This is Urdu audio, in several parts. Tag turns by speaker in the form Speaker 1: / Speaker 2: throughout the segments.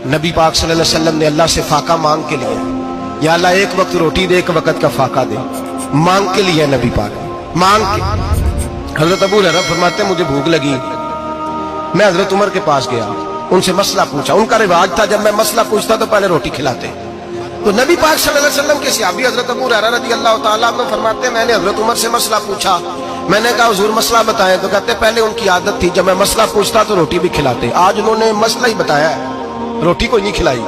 Speaker 1: نبی پاک صلی اللہ علیہ وسلم نے اللہ سے فاقہ مانگ کے لیا، یا اللہ ایک وقت روٹی دے، ایک وقت کا فاقہ دے، مانگ کے لیا نبی پاک مانگ کے۔ حضرت ابو ہریرہ فرماتے ہیں مجھے بھوک لگی، میں حضرت عمر کے پاس گیا، ان سے مسئلہ پوچھا۔ ان کا رواج تھا جب میں مسئلہ پوچھتا تو پہلے روٹی کھلاتے۔ تو نبی پاک صلی اللہ علیہ وسلم کے صحابی حضرت ابو ہریرہ رضی اللہ تعالیٰ عنہ فرماتے ہیں میں نے حضرت عمر سے مسئلہ پوچھا، میں نے کہا حضور مسئلہ بتائیں، تو کہتے پہلے ان کی عادت تھی جب میں مسئلہ پوچھتا تو روٹی بھی کھلاتے، آج انہوں نے مسئلہ ہی بتایا ہے، روٹی کوئی نہیں کھلائی۔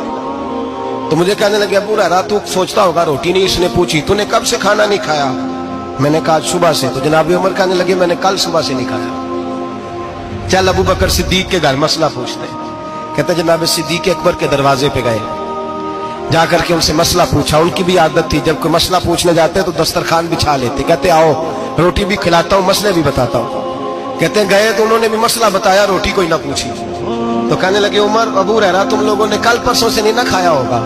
Speaker 1: تو مجھے کہنے لگے ابو ہریرہ تو سوچتا ہوگا روٹی نہیں اس نے پوچھی، تو نے کب سے کھانا نہیں کھایا؟ میں نے کہا صبح سے۔ تو جناب عمر کہنے لگے میں نے کل صبح سے نہیں کھایا، چل ابو بکر صدیق کے گھر مسئلہ پوچھتے ہیں۔ کہتے جناب صدیق اکبر کے دروازے پہ گئے، جا کر کے ان سے مسئلہ پوچھا۔ ان کی بھی عادت تھی جب کوئی مسئلہ پوچھنے جاتے تو دسترخوان بچھا لیتے، کہتے آؤ روٹی بھی کھلاتا ہوں مسئلے بھی بتاتا ہوں۔ کہتے گئے تو انہوں نے بھی مسئلہ بتایا، روٹی کوئی نہ پوچھی۔ تو کہنے لگے عمر ابو ہریرہ تم لوگوں نے کل پرسوں سے نہیں نہ کھایا ہوگا۔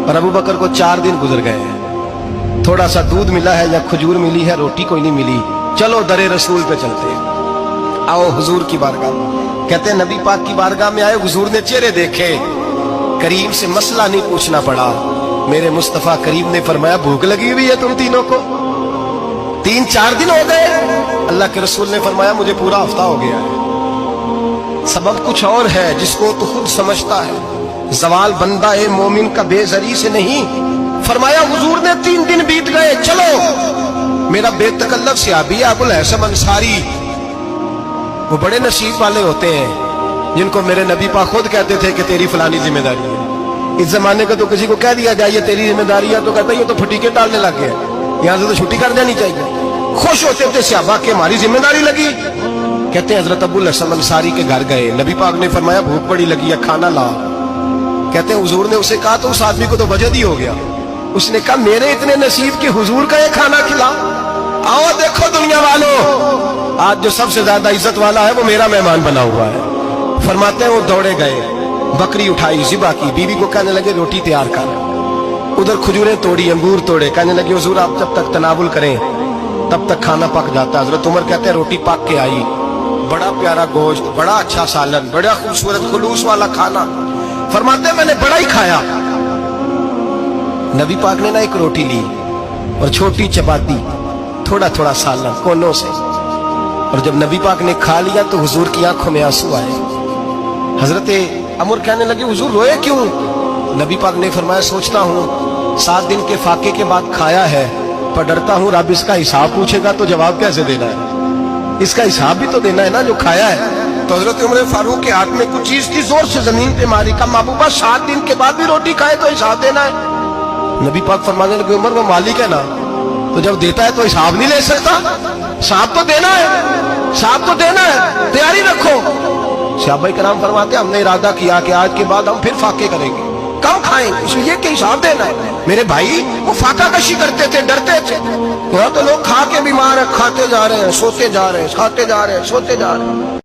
Speaker 1: اور ابو بکر کو 4 دن گزر گئے ہیں، تھوڑا سا دودھ ملا ہے یا کھجور ملی ہے، روٹی کوئی نہیں ملی، چلو در رسول پہ چلتے ہیں، آؤ حضور کی بارگاہ۔ کہتے ہیں نبی پاک کی بارگاہ میں آئے، حضور نے چہرے دیکھے، کریم سے مسئلہ نہیں پوچھنا پڑا۔ میرے مصطفیٰ کریم نے فرمایا بھوک لگی ہوئی ہے تم تینوں کو؟ 3-4 دن ہو گئے؟ اللہ کے رسول نے فرمایا مجھے پورا ہفتہ ہو گیا ہے۔ سبب کچھ اور ہے جس کو تو خود سمجھتا ہے، زوال بندہ مومن کا بے زری سے نہیں۔ فرمایا حضور نے 3 دن بیت گئے، چلو۔ میرا بے تکلف صحابی ابو الحسن انصاری، وہ بڑے نصیب والے ہوتے ہیں جن کو میرے نبی پاک خود کہتے تھے کہ تیری فلانی ذمہ داری ہے۔ اس زمانے کا تو کسی کو کہہ دیا جائے یہ تیری ذمہ داری ہے تو کہتا ہے یہ تو پھٹیکے ڈالنے لگ گیا، یہاں سے تو چھٹی کر جانی چاہیے۔ خوش ہوتے تھے صحابہ کہ ہماری ذمہ داری لگی۔ کہتے ہیں حضرت ابو الحسن انصاری کے گھر گئے، نبی پاک نے فرمایا بھوک بڑی لگی ہے کھانا لا۔ کہتے ہیں حضور نے اسے کہا تو اس آدمی کو تو وجد ہی ہو گیا، اس نے کہا میرے اتنے نصیب کہ حضور کا یہ کھانا کھلا۔ آؤ دیکھو دنیا والوں، آج جو سب سے زیادہ عزت والا ہے وہ میرا مہمان بنا ہوا ہے۔ فرماتے ہیں وہ دوڑے گئے، بکری اٹھائی ذبح کی، بیوی کو کہنے لگے روٹی تیار کر، ادھر کھجوریں توڑی، انگور توڑے، کہنے لگے حضور آپ جب تک تناول کریں تب تک کھانا پک جاتا۔ حضرت عمر کہتے ہیں روٹی پک کے آئی، بڑا پیارا گوشت، بڑا اچھا سالن، بڑا خوبصورت خلوص والا کھانا۔ فرماتے ہیں میں نے بڑا ہی کھایا۔ نبی پاک نے نہ ایک روٹی لی اور چھوٹی چپاتی، تھوڑا تھوڑا سالن کونوں سے، اور جب نبی پاک نے کھا لیا تو حضور کی آنکھوں میں آنسو آئے۔ حضرت عمر کہنے لگے حضور روئے کیوں؟ نبی پاک نے فرمایا سوچتا ہوں 7 دن کے فاقے کے بعد کھایا ہے، پر ڈرتا ہوں رب اس کا حساب پوچھے گا تو جواب کیسے دینا ہے، اس کا حساب بھی تو دینا ہے نا جو کھایا ہے۔ تو حضرت عمر فاروق کے ہاتھ میں کچھ چیز تھی، زور سے زمین پہ ماری، کہا محبوبہ 7 دن کے بعد بھی روٹی کھائے تو حساب دینا ہے۔ نبی پاک فرمانے لگے عمر وہ مالک ہے نا، تو جب دیتا ہے تو حساب نہیں لے سکتا، حساب تو دینا ہے، حساب تو دینا ہے، تیاری رکھو۔ صحابہ کرام فرماتے ہیں ہم نے ارادہ کیا کہ آج کے بعد ہم پھر فاقے کریں گے، کم کھائیں گے، اس لیے کہ حساب دینا ہے۔ میرے بھائی وہ فاقہ کشی کرتے تھے، ڈرتے تھے۔ یہاں تو لوگ کھا کے بیمار ہیں، کھاتے جا رہے ہیں، سوتے جا رہے ہیں، کھاتے جا رہے ہیں، سوتے جا رہے ہیں۔